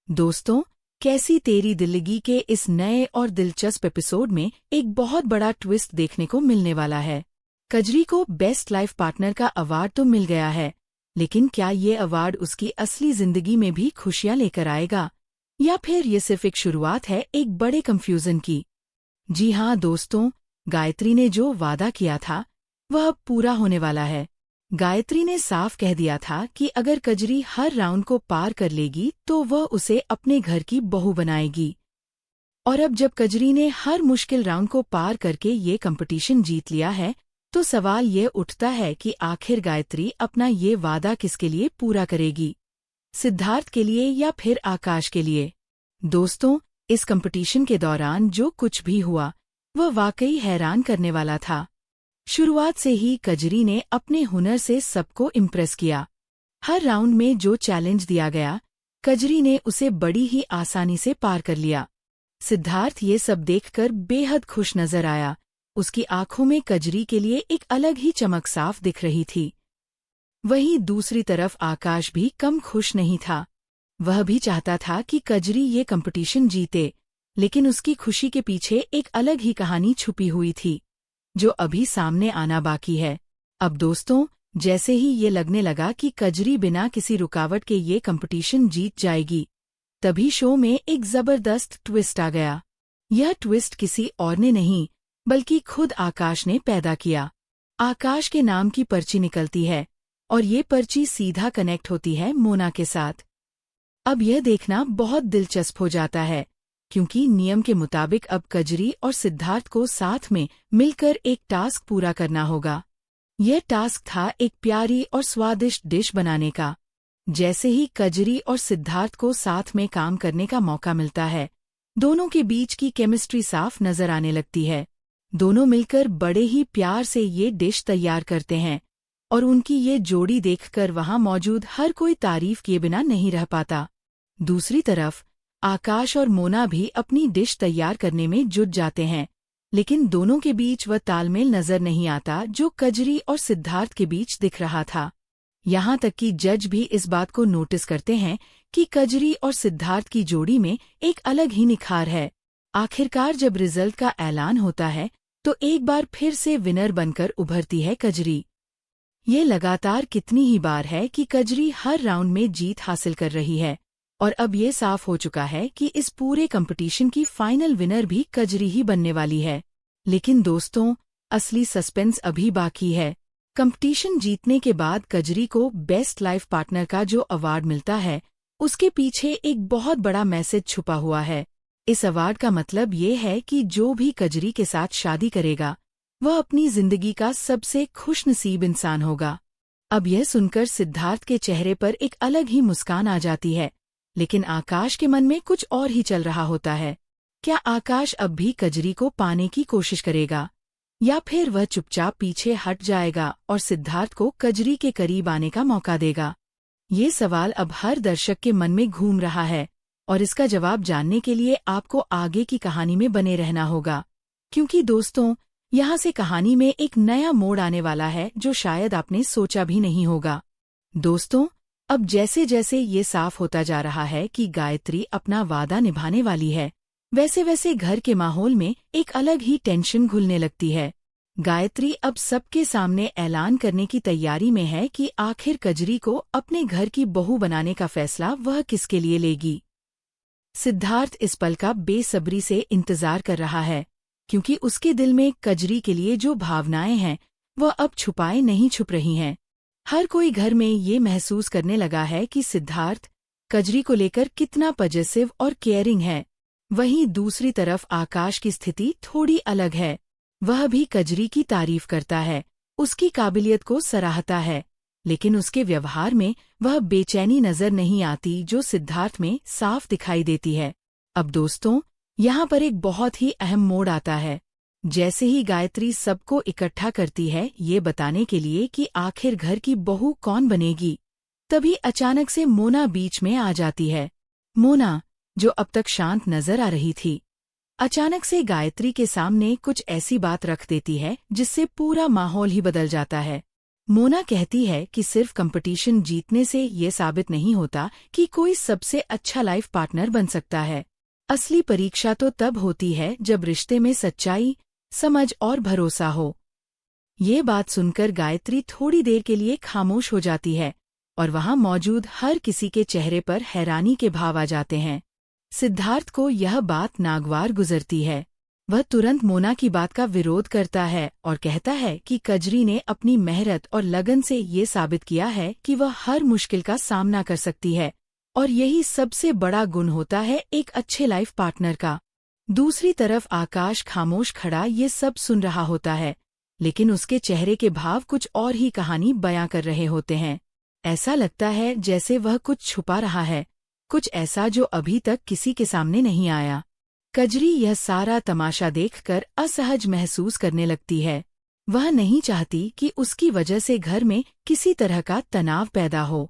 दोस्तों, कैसी तेरी दिल्लगी के इस नए और दिलचस्प एपिसोड में एक बहुत बड़ा ट्विस्ट देखने को मिलने वाला है। कजरी को बेस्ट लाइफ पार्टनर का अवार्ड तो मिल गया है, लेकिन क्या ये अवार्ड उसकी असली जिंदगी में भी खुशियां लेकर आएगा, या फिर ये सिर्फ एक शुरुआत है एक बड़े कंफ्यूजन की। जी हाँ दोस्तों, गायत्री ने जो वादा किया था वह अब पूरा होने वाला है। गायत्री ने साफ कह दिया था कि अगर कजरी हर राउंड को पार कर लेगी तो वह उसे अपने घर की बहू बनाएगी। और अब जब कजरी ने हर मुश्किल राउंड को पार करके ये कंपटीशन जीत लिया है, तो सवाल ये उठता है कि आखिर गायत्री अपना ये वादा किसके लिए पूरा करेगी, सिद्धार्थ के लिए या फिर आकाश के लिए। दोस्तों, इस कंपटीशन के दौरान जो कुछ भी हुआ वह वाकई हैरान करने वाला था। शुरुआत से ही कजरी ने अपने हुनर से सबको इम्प्रेस किया। हर राउंड में जो चैलेंज दिया गया, कजरी ने उसे बड़ी ही आसानी से पार कर लिया। सिद्धार्थ ये सब देखकर बेहद खुश नजर आया। उसकी आंखों में कजरी के लिए एक अलग ही चमक साफ दिख रही थी। वहीं दूसरी तरफ आकाश भी कम खुश नहीं था। वह भी चाहता था कि कजरी ये कंपटीशन जीते, लेकिन उसकी खुशी के पीछे एक अलग ही कहानी छुपी हुई थी, जो अभी सामने आना बाकी है। अब दोस्तों, जैसे ही ये लगने लगा कि कजरी बिना किसी रुकावट के ये कंपटीशन जीत जाएगी, तभी शो में एक जबरदस्त ट्विस्ट आ गया। यह ट्विस्ट किसी और ने नहीं, बल्कि खुद आकाश ने पैदा किया। आकाश के नाम की पर्ची निकलती है और ये पर्ची सीधा कनेक्ट होती है मोना के साथ। अब यह देखना बहुत दिलचस्प हो जाता है, क्योंकि नियम के मुताबिक अब कजरी और सिद्धार्थ को साथ में मिलकर एक टास्क पूरा करना होगा। यह टास्क था एक प्यारी और स्वादिष्ट डिश बनाने का। जैसे ही कजरी और सिद्धार्थ को साथ में काम करने का मौका मिलता है, दोनों के बीच की केमिस्ट्री साफ नजर आने लगती है। दोनों मिलकर बड़े ही प्यार से ये डिश तैयार करते हैं, और उनकी ये जोड़ी देखकर वहां मौजूद हर कोई तारीफ किए बिना नहीं रह पाता। दूसरी तरफ आकाश और मोना भी अपनी डिश तैयार करने में जुट जाते हैं, लेकिन दोनों के बीच वह तालमेल नजर नहीं आता जो कजरी और सिद्धार्थ के बीच दिख रहा था। यहाँ तक कि जज भी इस बात को नोटिस करते हैं कि कजरी और सिद्धार्थ की जोड़ी में एक अलग ही निखार है। आखिरकार जब रिजल्ट का ऐलान होता है, तो एक बार फिर से विनर बनकर उभरती है कजरी। ये लगातार कितनी ही बार है कि कजरी हर राउंड में जीत हासिल कर रही है, और अब ये साफ हो चुका है कि इस पूरे कंपटीशन की फाइनल विनर भी कजरी ही बनने वाली है। लेकिन दोस्तों, असली सस्पेंस अभी बाकी है। कंपटीशन जीतने के बाद कजरी को बेस्ट लाइफ पार्टनर का जो अवार्ड मिलता है, उसके पीछे एक बहुत बड़ा मैसेज छुपा हुआ है। इस अवार्ड का मतलब ये है कि जो भी कजरी के साथ शादी करेगा, वह अपनी जिंदगी का सबसे खुशनसीब इंसान होगा। अब यह सुनकर सिद्धार्थ के चेहरे पर एक अलग ही मुस्कान आ जाती है, लेकिन आकाश के मन में कुछ और ही चल रहा होता है। क्या आकाश अब भी कजरी को पाने की कोशिश करेगा, या फिर वह चुपचाप पीछे हट जाएगा और सिद्धार्थ को कजरी के करीब आने का मौका देगा? ये सवाल अब हर दर्शक के मन में घूम रहा है, और इसका जवाब जानने के लिए आपको आगे की कहानी में बने रहना होगा, क्योंकि दोस्तों, यहाँ से कहानी में एक नया मोड़ आने वाला है जो शायद आपने सोचा भी नहीं होगा। दोस्तों, अब जैसे जैसे ये साफ होता जा रहा है कि गायत्री अपना वादा निभाने वाली है, वैसे वैसे घर के माहौल में एक अलग ही टेंशन घुलने लगती है। गायत्री अब सबके सामने ऐलान करने की तैयारी में है कि आखिर कजरी को अपने घर की बहू बनाने का फैसला वह किसके लिए लेगी। सिद्धार्थ इस पल का बेसब्री से इंतजार कर रहा है, क्योंकि उसके दिल में कजरी के लिए जो भावनाएं हैं वह अब छुपाए नहीं छुप रही हैं। हर कोई घर में ये महसूस करने लगा है कि सिद्धार्थ कजरी को लेकर कितना पॉजिटिव और केयरिंग है। वहीं दूसरी तरफ आकाश की स्थिति थोड़ी अलग है। वह भी कजरी की तारीफ करता है, उसकी काबिलियत को सराहता है, लेकिन उसके व्यवहार में वह बेचैनी नजर नहीं आती जो सिद्धार्थ में साफ दिखाई देती है। अब दोस्तों, यहाँ पर एक बहुत ही अहम मोड़ आता है। जैसे ही गायत्री सबको इकट्ठा करती है ये बताने के लिए कि आखिर घर की बहू कौन बनेगी, तभी अचानक से मोना बीच में आ जाती है। मोना, जो अब तक शांत नजर आ रही थी, अचानक से गायत्री के सामने कुछ ऐसी बात रख देती है जिससे पूरा माहौल ही बदल जाता है। मोना कहती है कि सिर्फ कंपटीशन जीतने से ये साबित नहीं होता कि कोई सबसे अच्छा लाइफ पार्टनर बन सकता है। असली परीक्षा तो तब होती है जब रिश्ते में सच्चाई, समझ और भरोसा हो। ये बात सुनकर गायत्री थोड़ी देर के लिए खामोश हो जाती है और वहां मौजूद हर किसी के चेहरे पर हैरानी के भाव आ जाते हैं। सिद्धार्थ को यह बात नागवार गुजरती है। वह तुरंत मोना की बात का विरोध करता है और कहता है कि कजरी ने अपनी मेहनत और लगन से ये साबित किया है कि वह हर मुश्किल का सामना कर सकती है और यही सबसे बड़ा गुण होता है एक अच्छे लाइफ पार्टनर का। दूसरी तरफ आकाश खामोश खड़ा ये सब सुन रहा होता है, लेकिन उसके चेहरे के भाव कुछ और ही कहानी बयां कर रहे होते हैं। ऐसा लगता है जैसे वह कुछ छुपा रहा है, कुछ ऐसा जो अभी तक किसी के सामने नहीं आया। कजरी यह सारा तमाशा देखकर असहज महसूस करने लगती है। वह नहीं चाहती कि उसकी वजह से घर में किसी तरह का तनाव पैदा हो।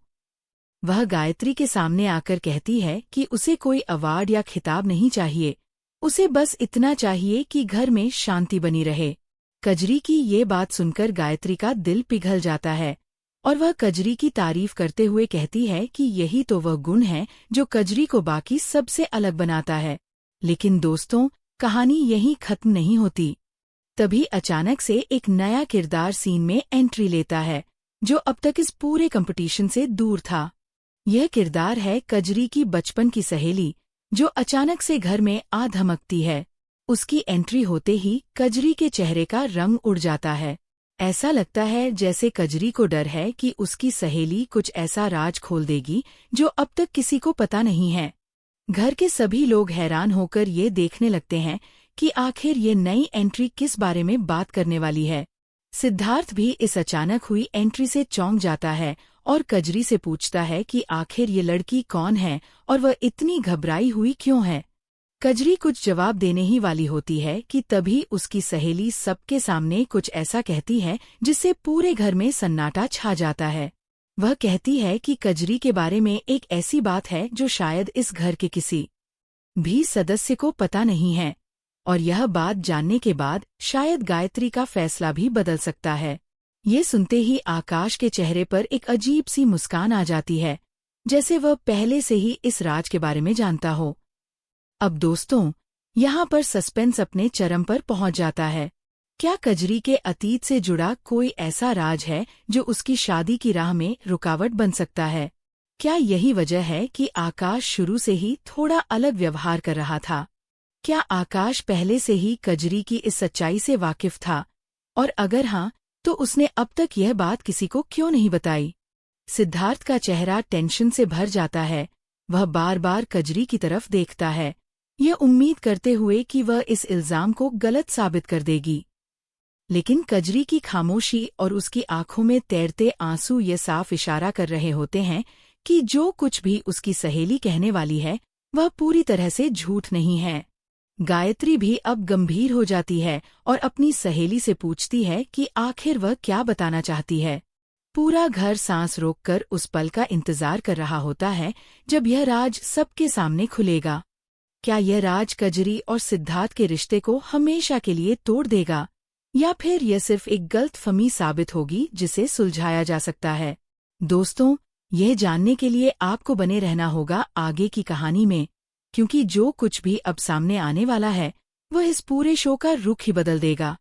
वह गायत्री के सामने आकर कहती है कि उसे कोई अवार्ड या खिताब नहीं चाहिए, उसे बस इतना चाहिए कि घर में शांति बनी रहे। कजरी की ये बात सुनकर गायत्री का दिल पिघल जाता है और वह कजरी की तारीफ करते हुए कहती है कि यही तो वह गुण है जो कजरी को बाकी सबसे अलग बनाता है। लेकिन दोस्तों, कहानी यहीं खत्म नहीं होती। तभी अचानक से एक नया किरदार सीन में एंट्री लेता है, जो अब तक इस पूरे कंपटीशन से दूर था। यह किरदार है कजरी की बचपन की सहेली, जो अचानक से घर में आ धमकती है। उसकी एंट्री होते ही कजरी के चेहरे का रंग उड़ जाता है। ऐसा लगता है जैसे कजरी को डर है कि उसकी सहेली कुछ ऐसा राज खोल देगी जो अब तक किसी को पता नहीं है। घर के सभी लोग हैरान होकर ये देखने लगते हैं कि आखिर ये नई एंट्री किस बारे में बात करने वाली है। सिद्धार्थ भी इस अचानक हुई एंट्री से चौंक जाता है और कजरी से पूछता है कि आखिर ये लड़की कौन है और वह इतनी घबराई हुई क्यों है। कजरी कुछ जवाब देने ही वाली होती है कि तभी उसकी सहेली सबके सामने कुछ ऐसा कहती है जिससे पूरे घर में सन्नाटा छा जाता है। वह कहती है कि कजरी के बारे में एक ऐसी बात है जो शायद इस घर के किसी भी सदस्य को पता नहीं है, और यह बात जानने के बाद शायद गायत्री का फैसला भी बदल सकता है। ये सुनते ही आकाश के चेहरे पर एक अजीब सी मुस्कान आ जाती है, जैसे वह पहले से ही इस राज के बारे में जानता हो। अब दोस्तों, यहाँ पर सस्पेंस अपने चरम पर पहुँच जाता है। क्या कजरी के अतीत से जुड़ा कोई ऐसा राज है जो उसकी शादी की राह में रुकावट बन सकता है? क्या यही वजह है कि आकाश शुरू से ही थोड़ा अलग व्यवहार कर रहा था? क्या आकाश पहले से ही कजरी की इस सच्चाई से वाकिफ था? और अगर हाँ, तो उसने अब तक यह बात किसी को क्यों नहीं बताई? सिद्धार्थ का चेहरा टेंशन से भर जाता है। वह बार बार कजरी की तरफ देखता है, यह उम्मीद करते हुए कि वह इस इल्जाम को गलत साबित कर देगी। लेकिन कजरी की खामोशी और उसकी आंखों में तैरते आंसू ये साफ इशारा कर रहे होते हैं कि जो कुछ भी उसकी सहेली कहने वाली है वह पूरी तरह से झूठ नहीं है। गायत्री भी अब गंभीर हो जाती है और अपनी सहेली से पूछती है कि आखिर वह क्या बताना चाहती है। पूरा घर सांस रोककर उस पल का इंतजार कर रहा होता है जब यह राज सबके सामने खुलेगा। क्या यह राज कजरी और सिद्धार्थ के रिश्ते को हमेशा के लिए तोड़ देगा, या फिर यह सिर्फ एक गलतफहमी साबित होगी जिसे सुलझाया जा सकता है? दोस्तों, यह जानने के लिए आपको बने रहना होगा आगे की कहानी में, क्योंकि जो कुछ भी अब सामने आने वाला है वह इस पूरे शो का रुख ही बदल देगा।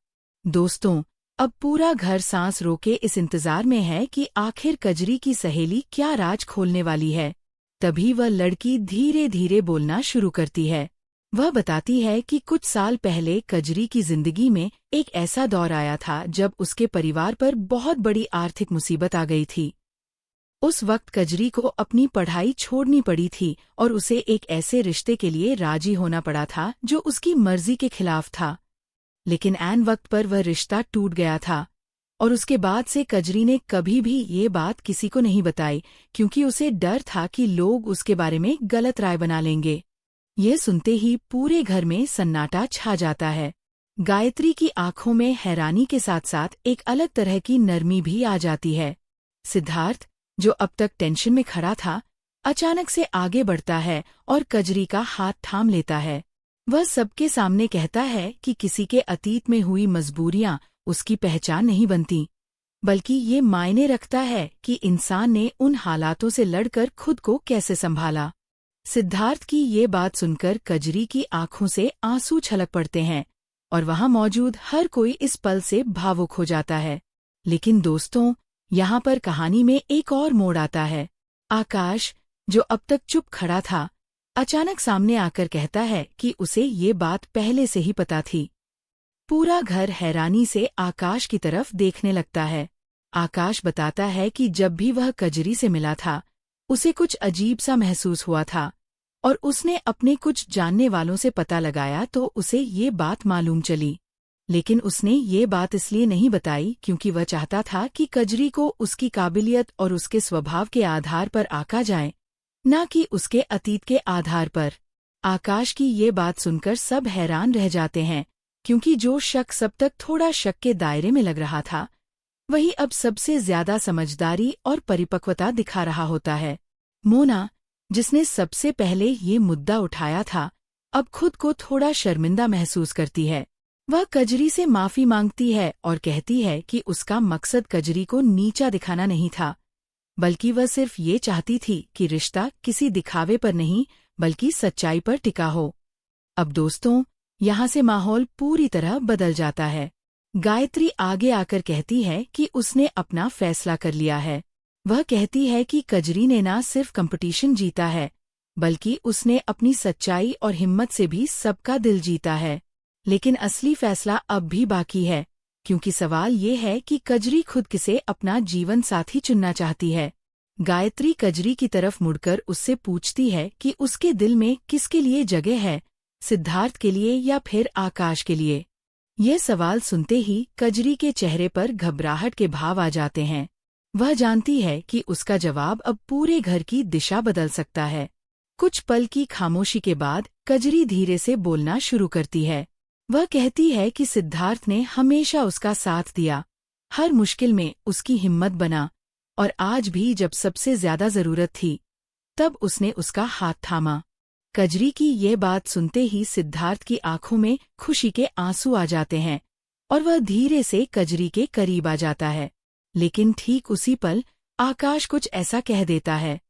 दोस्तों, अब पूरा घर सांस रोके इस इंतजार में है कि आखिर कजरी की सहेली क्या राज खोलने वाली है। तभी वह लड़की धीरे धीरे बोलना शुरू करती है। वह बताती है कि कुछ साल पहले कजरी की जिंदगी में एक ऐसा दौर आया था जब उसके परिवार पर बहुत बड़ी आर्थिक मुसीबत आ गई थी। उस वक्त कजरी को अपनी पढ़ाई छोड़नी पड़ी थी और उसे एक ऐसे रिश्ते के लिए राजी होना पड़ा था जो उसकी मर्जी के खिलाफ था। लेकिन ऐन वक्त पर वह रिश्ता टूट गया था और उसके बाद से कजरी ने कभी भी ये बात किसी को नहीं बताई, क्योंकि उसे डर था कि लोग उसके बारे में गलत राय बना लेंगे। ये सुनते ही पूरे घर में सन्नाटा छा जाता है। गायत्री की आंखों में हैरानी के साथ साथ एक अलग तरह की नरमी भी आ जाती है। सिद्धार्थ, जो अब तक टेंशन में खड़ा था, अचानक से आगे बढ़ता है और कजरी का हाथ थाम लेता है। वह सबके सामने कहता है कि किसी के अतीत में हुई मजबूरियां उसकी पहचान नहीं बनती। बल्कि ये मायने रखता है कि इंसान ने उन हालातों से लड़कर खुद को कैसे संभाला। सिद्धार्थ की ये बात सुनकर कजरी की आंखों से आंसू छलक पड़ते हैं और वहां मौजूद हर कोई इस पल से भावुक हो जाता है। लेकिन दोस्तों, यहाँ पर कहानी में एक और मोड़ आता है। आकाश, जो अब तक चुप खड़ा था, अचानक सामने आकर कहता है कि उसे ये बात पहले से ही पता थी। पूरा घर हैरानी से आकाश की तरफ देखने लगता है। आकाश बताता है कि जब भी वह कजरी से मिला था, उसे कुछ अजीब सा महसूस हुआ था और उसने अपने कुछ जानने वालों से पता लगाया तो उसे ये बात मालूम चली। लेकिन उसने ये बात इसलिए नहीं बताई क्योंकि वह चाहता था कि कजरी को उसकी काबिलियत और उसके स्वभाव के आधार पर आंका जाए, न कि उसके अतीत के आधार पर। आकाश की ये बात सुनकर सब हैरान रह जाते हैं, क्योंकि जो शख्स अब तक थोड़ा शक के दायरे में लग रहा था, वही अब सबसे ज्यादा समझदारी और परिपक्वता दिखा रहा होता है। मोना, जिसने सबसे पहले ये मुद्दा उठाया था, अब खुद को थोड़ा शर्मिंदा महसूस करती है। वह कजरी से माफी मांगती है और कहती है कि उसका मकसद कजरी को नीचा दिखाना नहीं था, बल्कि वह सिर्फ ये चाहती थी कि रिश्ता किसी दिखावे पर नहीं बल्कि सच्चाई पर टिका हो। अब दोस्तों, यहाँ से माहौल पूरी तरह बदल जाता है। गायत्री आगे आकर कहती है कि उसने अपना फैसला कर लिया है। वह कहती है कि कजरी ने न सिर्फ कंपटीशन जीता है, बल्कि उसने अपनी सच्चाई और हिम्मत से भी सबका दिल जीता है। लेकिन असली फैसला अब भी बाकी है, क्योंकि सवाल ये है कि कजरी खुद किसे अपना जीवन साथी चुनना चाहती है। गायत्री कजरी की तरफ मुड़कर उससे पूछती है कि उसके दिल में किसके लिए जगह है, सिद्धार्थ के लिए या फिर आकाश के लिए। ये सवाल सुनते ही कजरी के चेहरे पर घबराहट के भाव आ जाते हैं। वह जानती है कि उसका जवाब अब पूरे घर की दिशा बदल सकता है। कुछ पल की खामोशी के बाद कजरी धीरे से बोलना शुरू करती है। वह कहती है कि सिद्धार्थ ने हमेशा उसका साथ दिया, हर मुश्किल में उसकी हिम्मत बना, और आज भी जब सबसे ज्यादा जरूरत थी, तब उसने उसका हाथ थामा। कजरी की ये बात सुनते ही सिद्धार्थ की आंखों में खुशी के आंसू आ जाते हैं और वह धीरे से कजरी के करीब आ जाता है। लेकिन ठीक उसी पल आकाश कुछ ऐसा कह देता है